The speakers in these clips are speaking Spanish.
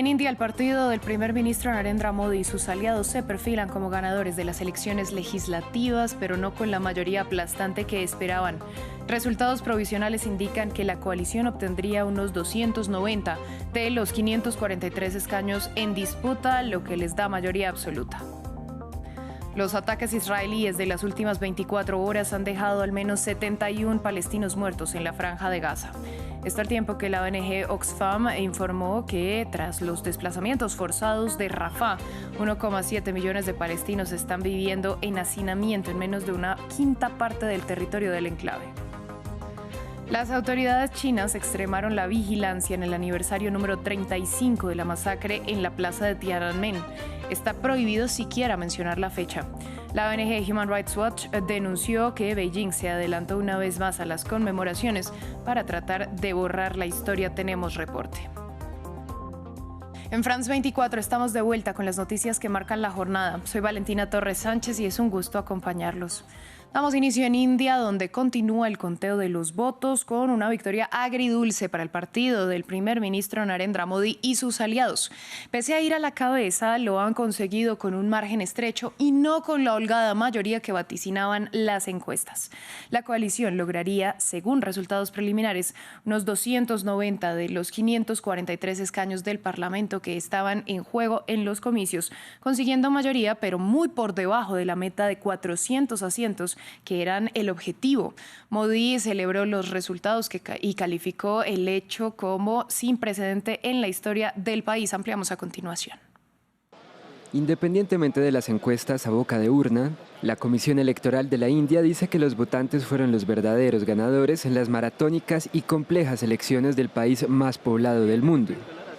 En India, el partido del primer ministro Narendra Modi y sus aliados se perfilan como ganadores de las elecciones legislativas, pero no con la mayoría aplastante que esperaban. Resultados provisionales indican que la coalición obtendría unos 290 de los 543 escaños en disputa, lo que les da mayoría absoluta. Los ataques israelíes de las últimas 24 horas han dejado al menos 71 palestinos muertos en la Franja de Gaza. Esto al tiempo que la ONG Oxfam informó que tras los desplazamientos forzados de Rafah, 1,7 millones de palestinos están viviendo en hacinamiento en menos de una quinta parte del territorio del enclave. Las autoridades chinas extremaron la vigilancia en el aniversario número 35 de la masacre en la plaza de Tiananmen. Está prohibido siquiera mencionar la fecha. La ONG Human Rights Watch denunció que Beijing se adelantó una vez más a las conmemoraciones para tratar de borrar la historia. Tenemos reporte. En France 24 estamos de vuelta con las noticias que marcan la jornada. Soy Valentina Torres Sánchez y es un gusto acompañarlos. Damos inicio en India, donde continúa el conteo de los votos con una victoria agridulce para el partido del primer ministro Narendra Modi y sus aliados. Pese a ir a la cabeza, lo han conseguido con un margen estrecho y no con la holgada mayoría que vaticinaban las encuestas. La coalición lograría, según resultados preliminares, unos 290 de los 543 escaños del Parlamento que estaban en juego en los comicios, consiguiendo mayoría, pero muy por debajo de la meta de 400 asientos que eran el objetivo. Modi celebró los resultados y calificó el hecho como sin precedente en la historia del país. Ampliamos a continuación. Independientemente de las encuestas a boca de urna, la Comisión Electoral de la India dice que los votantes fueron los verdaderos ganadores en las maratónicas y complejas elecciones del país más poblado del mundo.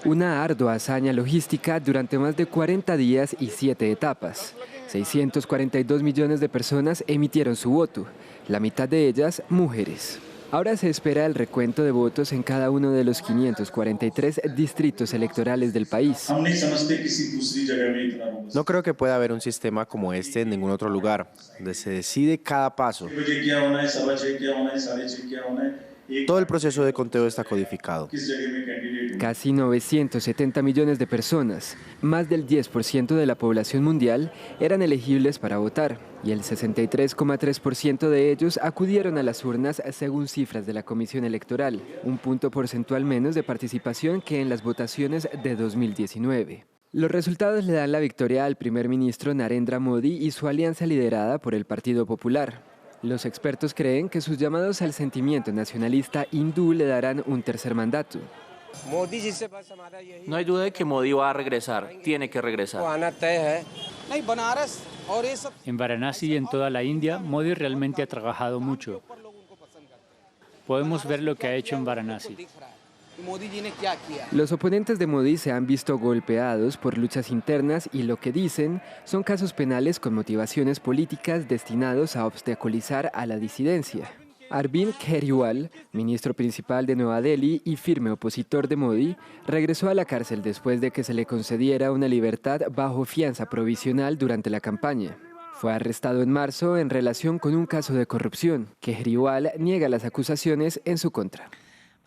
Una ardua hazaña logística durante más de 40 días y 7 etapas. 642 millones de personas emitieron su voto, la mitad de ellas mujeres. Ahora se espera el recuento de votos en cada uno de los 543 distritos electorales del país. No creo que pueda haber un sistema como este en ningún otro lugar, donde se decide cada paso. Todo el proceso de conteo está codificado. Casi 970 millones de personas, más del 10% de la población mundial, eran elegibles para votar y el 63,3% de ellos acudieron a las urnas según cifras de la Comisión Electoral, un punto porcentual menos de participación que en las votaciones de 2019. Los resultados le dan la victoria al primer ministro Narendra Modi y su alianza liderada por el Partido Popular. Los expertos creen que sus llamados al sentimiento nacionalista hindú le darán un tercer mandato. No hay duda de que Modi va a regresar, tiene que regresar. En Varanasi y en toda la India, Modi realmente ha trabajado mucho. Podemos ver lo que ha hecho en Varanasi. Los oponentes de Modi se han visto golpeados por luchas internas y lo que dicen son casos penales con motivaciones políticas destinados a obstaculizar a la disidencia. Arvind Kejriwal, ministro principal de Nueva Delhi y firme opositor de Modi, regresó a la cárcel después de que se le concediera una libertad bajo fianza provisional durante la campaña. Fue arrestado en marzo en relación con un caso de corrupción. Kejriwal niega las acusaciones en su contra.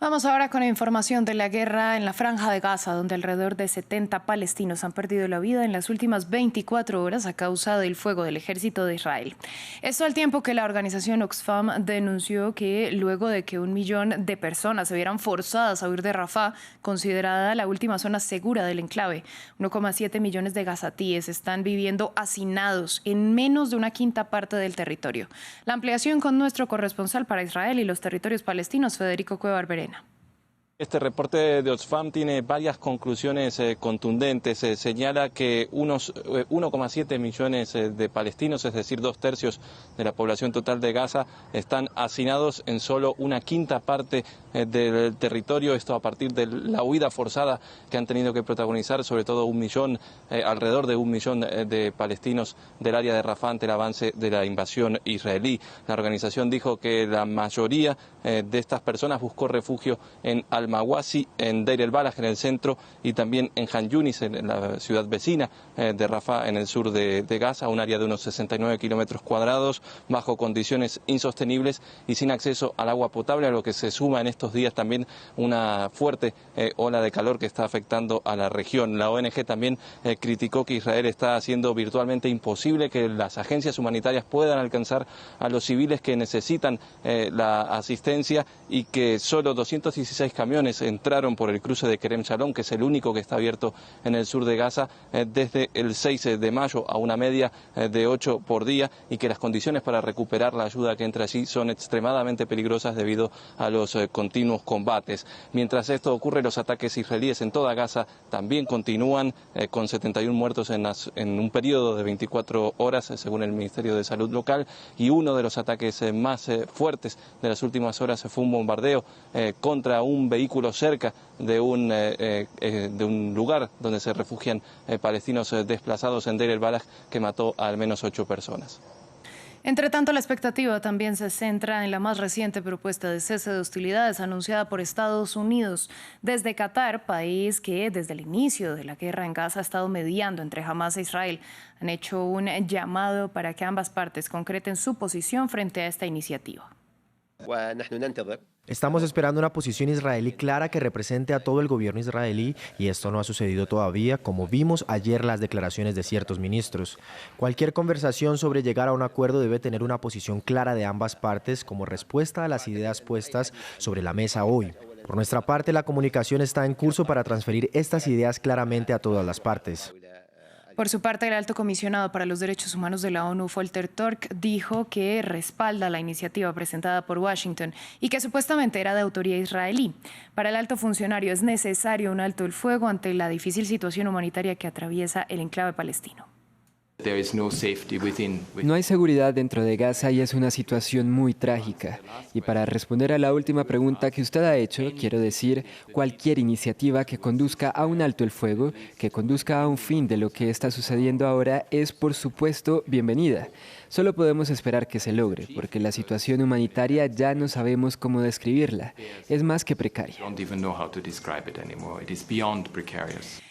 Vamos ahora con la información de la guerra en la Franja de Gaza, donde alrededor de 70 palestinos han perdido la vida en las últimas 24 horas a causa del fuego del ejército de Israel. Esto al tiempo que la organización Oxfam denunció que luego de que 1 millón de personas se vieran forzadas a huir de Rafah, considerada la última zona segura del enclave, 1,7 millones de gazatíes están viviendo hacinados en menos de una quinta parte del territorio. La ampliación con nuestro corresponsal para Israel y los territorios palestinos, Federico Cuellar Barberena. Este reporte de Oxfam tiene varias conclusiones contundentes. Señala que unos 1,7 millones de palestinos, es decir, 2/3 de la población total de Gaza, están hacinados en solo una quinta parte del territorio. Esto a partir de la huida forzada que han tenido que protagonizar, sobre todo alrededor de 1 millón de palestinos del área de Rafah ante el avance de la invasión israelí. La organización dijo que la mayoría de estas personas buscó refugio en Al-Mawasi, en Deir el-Balah, en el centro, y también en Han Yunis, en la ciudad vecina de Rafah, en el sur de Gaza, un área de unos 69 kilómetros cuadrados, bajo condiciones insostenibles y sin acceso al agua potable, a lo que se suma en estos estos días también una fuerte ola de calor que está afectando a la región. La ONG también criticó que Israel está haciendo virtualmente imposible que las agencias humanitarias puedan alcanzar a los civiles que necesitan la asistencia y que solo 216 camiones entraron por el cruce de Kerem Shalom, que es el único que está abierto en el sur de Gaza, desde el 6 de mayo a una media de 8 por día, y que las condiciones para recuperar la ayuda que entra allí son extremadamente peligrosas debido a los continuos combates. Mientras esto ocurre, los ataques israelíes en toda Gaza también continúan, con 71 muertos en un periodo de 24 horas, según el Ministerio de Salud local, y uno de los ataques más fuertes de las últimas horas fue un bombardeo contra un vehículo cerca de un lugar donde se refugian palestinos desplazados en Deir el-Balah, que mató a al menos 8 personas. Entre tanto, la expectativa también se centra en la más reciente propuesta de cese de hostilidades anunciada por Estados Unidos desde Qatar, país que desde el inicio de la guerra en Gaza ha estado mediando entre Hamás e Israel. Han hecho un llamado para que ambas partes concreten su posición frente a esta iniciativa. Estamos esperando una posición israelí clara que represente a todo el gobierno israelí, y esto no ha sucedido todavía, como vimos ayer las declaraciones de ciertos ministros. Cualquier conversación sobre llegar a un acuerdo debe tener una posición clara de ambas partes como respuesta a las ideas puestas sobre la mesa hoy. Por nuestra parte, la comunicación está en curso para transferir estas ideas claramente a todas las partes. Por su parte, el alto comisionado para los derechos humanos de la ONU, Volker Turk, dijo que respalda la iniciativa presentada por Washington y que supuestamente era de autoría israelí. Para el alto funcionario es necesario un alto el fuego ante la difícil situación humanitaria que atraviesa el enclave palestino. No hay seguridad dentro de Gaza y es una situación muy trágica. Y para responder a la última pregunta que usted ha hecho, quiero decir, cualquier iniciativa que conduzca a un alto el fuego, que conduzca a un fin de lo que está sucediendo ahora, es por supuesto bienvenida. Solo podemos esperar que se logre, porque la situación humanitaria ya no sabemos cómo describirla. Es más que precaria.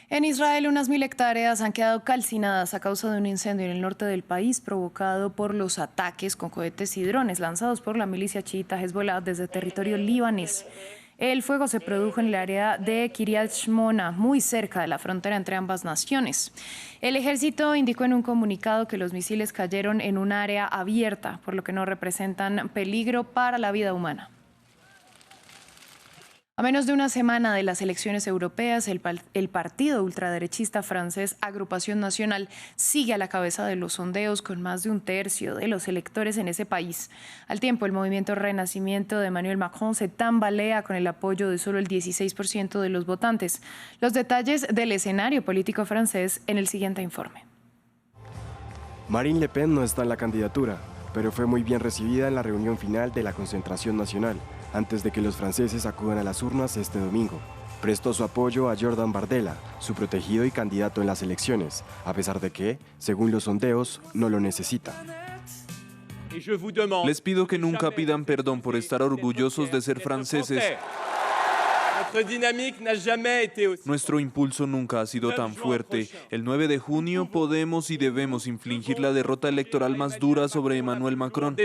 En Israel, unas 1000 hectáreas han quedado calcinadas a causa de un incendio en el norte del país provocado por los ataques con cohetes y drones lanzados por la milicia chiita Hezbollah desde territorio libanés. El fuego se produjo en el área de Kiryat Shmona, muy cerca de la frontera entre ambas naciones. El ejército indicó en un comunicado que los misiles cayeron en un área abierta, por lo que no representan peligro para la vida humana. A menos de una semana de las elecciones europeas, el partido ultraderechista francés Agrupación Nacional sigue a la cabeza de los sondeos con más de un tercio de los electores en ese país. Al tiempo, el movimiento Renacimiento de Emmanuel Macron se tambalea con el apoyo de solo el 16% de los votantes. Los detalles del escenario político francés en el siguiente informe. Marine Le Pen no está en la candidatura, pero fue muy bien recibida en la reunión final de la Concentración Nacional, antes de que los franceses acudan a las urnas este domingo. Prestó su apoyo a Jordan Bardella, su protegido y candidato en las elecciones, a pesar de que, según los sondeos, no lo necesita. Les pido que nunca pidan perdón por estar orgullosos de ser franceses. Nuestro impulso nunca ha sido tan fuerte. El 9 de junio podemos y debemos infligir la derrota electoral más dura sobre Emmanuel Macron.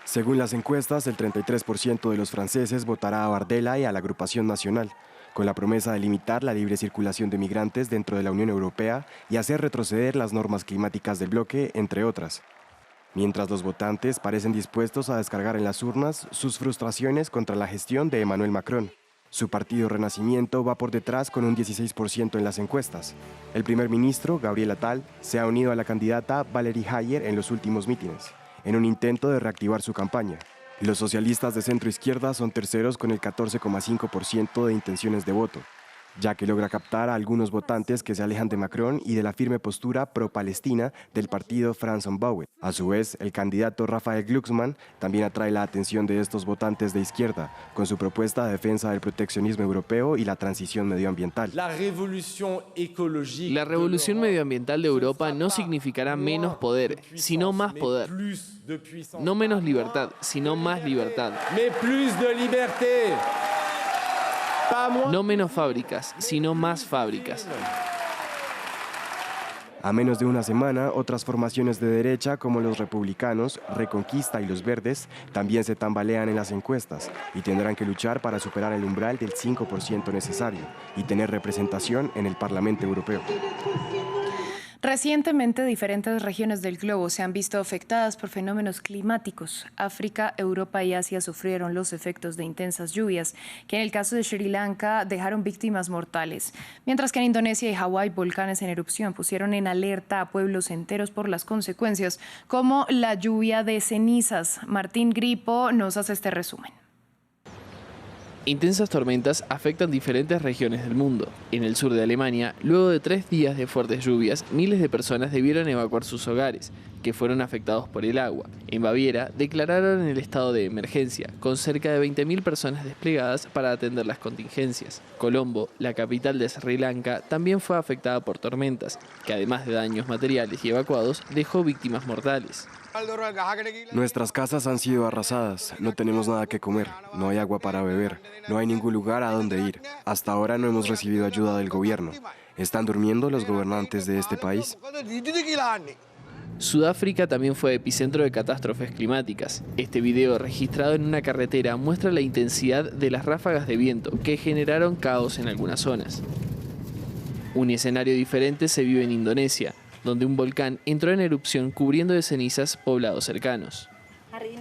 Según las encuestas, el 33% de los franceses votará a Bardella y a la Agrupación Nacional, con la promesa de limitar la libre circulación de migrantes dentro de la Unión Europea y hacer retroceder las normas climáticas del bloque, entre otras. Mientras los votantes parecen dispuestos a descargar en las urnas sus frustraciones contra la gestión de Emmanuel Macron. Su partido Renacimiento va por detrás con un 16% en las encuestas. El primer ministro, Gabriel Attal, se ha unido a la candidata Valérie Hayer en los últimos mítines, en un intento de reactivar su campaña. Los socialistas de centro-izquierda son terceros con el 14,5% de intenciones de voto, ya que logra captar a algunos votantes que se alejan de Macron y de la firme postura pro-palestina del partido Frans en Bauer. A su vez, el candidato Raphael Glucksmann también atrae la atención de estos votantes de izquierda, con su propuesta de defensa del proteccionismo europeo y la transición medioambiental. La revolución medioambiental de Europa no significará menos poder, sino más poder. No menos libertad, sino más libertad. No menos fábricas, sino más fábricas. A menos de una semana, otras formaciones de derecha, como los republicanos, Reconquista y los Verdes, también se tambalean en las encuestas y tendrán que luchar para superar el umbral del 5% necesario y tener representación en el Parlamento Europeo. Recientemente, diferentes regiones del globo se han visto afectadas por fenómenos climáticos. África, Europa y Asia sufrieron los efectos de intensas lluvias, que en el caso de Sri Lanka dejaron víctimas mortales, mientras que en Indonesia y Hawái volcanes en erupción pusieron en alerta a pueblos enteros por las consecuencias, como la lluvia de cenizas. Martín Gripo nos hace este resumen. Intensas tormentas afectan diferentes regiones del mundo. En el sur de Alemania, luego de 3 días de fuertes lluvias, miles de personas debieron evacuar sus hogares, que fueron afectados por el agua. En Baviera, declararon el estado de emergencia, con cerca de 20.000 personas desplegadas para atender las contingencias. Colombo, la capital de Sri Lanka, también fue afectada por tormentas, que además de daños materiales y evacuados, dejó víctimas mortales. Nuestras casas han sido arrasadas, no tenemos nada que comer, no hay agua para beber, no hay ningún lugar a donde ir. Hasta ahora no hemos recibido ayuda del gobierno. ¿Están durmiendo los gobernantes de este país? Sudáfrica también fue epicentro de catástrofes climáticas. Este video registrado en una carretera muestra la intensidad de las ráfagas de viento que generaron caos en algunas zonas. Un escenario diferente se vive en Indonesia, donde un volcán entró en erupción cubriendo de cenizas poblados cercanos.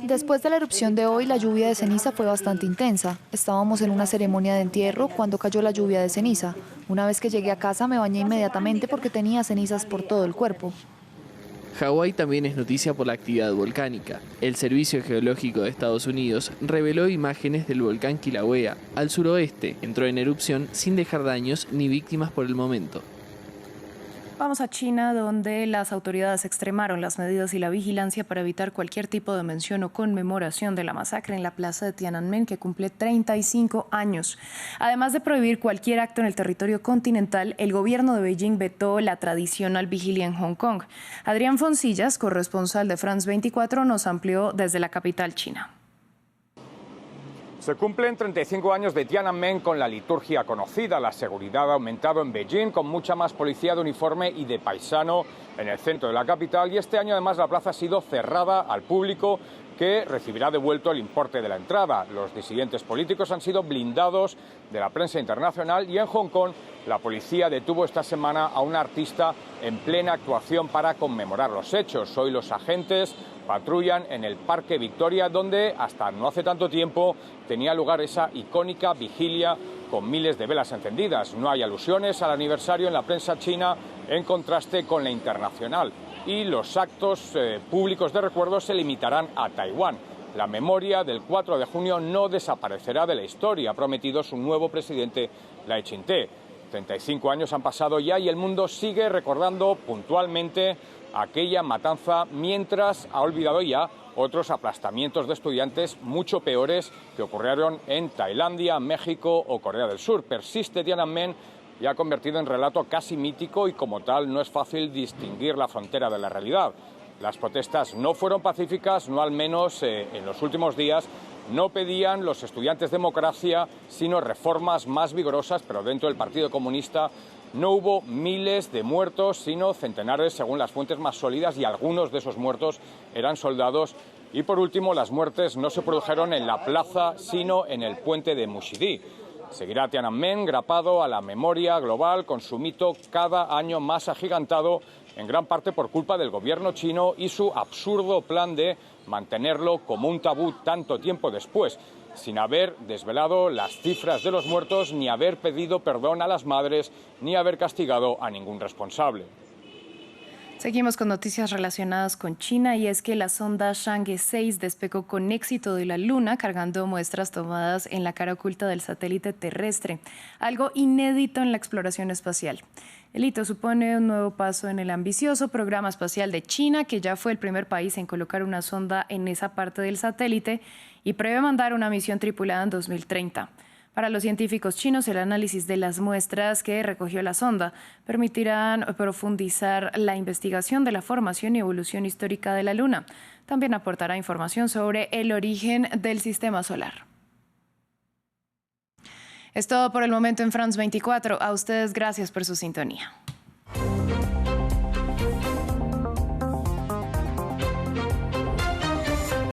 Después de la erupción de hoy, la lluvia de ceniza fue bastante intensa. Estábamos en una ceremonia de entierro cuando cayó la lluvia de ceniza. Una vez que llegué a casa me bañé inmediatamente porque tenía cenizas por todo el cuerpo. Hawái también es noticia por la actividad volcánica. El Servicio Geológico de Estados Unidos reveló imágenes del volcán Kilauea. Al suroeste entró en erupción sin dejar daños ni víctimas por el momento. Vamos a China, donde las autoridades extremaron las medidas y la vigilancia para evitar cualquier tipo de mención o conmemoración de la masacre en la plaza de Tiananmen, que cumple 35 años. Además de prohibir cualquier acto en el territorio continental, el gobierno de Beijing vetó la tradicional vigilia en Hong Kong. Adrián Foncillas, corresponsal de France 24, nos amplió desde la capital china. Se cumplen 35 años de Tiananmen con la liturgia conocida. La seguridad ha aumentado en Beijing, con mucha más policía de uniforme y de paisano en el centro de la capital. Y este año además la plaza ha sido cerrada al público, que recibirá devuelto el importe de la entrada. Los disidentes políticos han sido blindados de la prensa internacional, y en Hong Kong la policía detuvo esta semana a un artista en plena actuación para conmemorar los hechos. Hoy los agentes patrullan en el Parque Victoria, donde hasta no hace tanto tiempo tenía lugar esa icónica vigilia con miles de velas encendidas. No hay alusiones al aniversario en la prensa china, en contraste con la internacional. Y los actos públicos de recuerdo se limitarán a Taiwán. La memoria del 4 de junio no desaparecerá de la historia, ha prometido su nuevo presidente, Lai Ching-te. 35 años han pasado ya y el mundo sigue recordando puntualmente aquella matanza, mientras ha olvidado ya otros aplastamientos de estudiantes mucho peores que ocurrieron en Tailandia, México o Corea del Sur. Persiste Tiananmen y ha convertido en relato casi mítico, y como tal no es fácil distinguir la frontera de la realidad. Las protestas no fueron pacíficas, no al menos en los últimos días. No pedían los estudiantes democracia, sino reformas más vigorosas, pero dentro del Partido Comunista no hubo miles de muertos, sino centenares según las fuentes más sólidas, y algunos de esos muertos eran soldados. Y por último, las muertes no se produjeron en la plaza, sino en el puente de Muxidi. Seguirá Tiananmen grapado a la memoria global, con su mito cada año más agigantado, en gran parte por culpa del gobierno chino y su absurdo plan de mantenerlo como un tabú tanto tiempo después, sin haber desvelado las cifras de los muertos, ni haber pedido perdón a las madres, ni haber castigado a ningún responsable. Seguimos con noticias relacionadas con China, y es que la sonda Chang'e 6 despegó con éxito de la Luna, cargando muestras tomadas en la cara oculta del satélite terrestre, algo inédito en la exploración espacial. El hito supone un nuevo paso en el ambicioso programa espacial de China, que ya fue el primer país en colocar una sonda en esa parte del satélite y prevé mandar una misión tripulada en 2030. Para los científicos chinos, el análisis de las muestras que recogió la sonda permitirán profundizar la investigación de la formación y evolución histórica de la Luna. También aportará información sobre el origen del sistema solar. Es todo por el momento en France 24. A ustedes, gracias por su sintonía.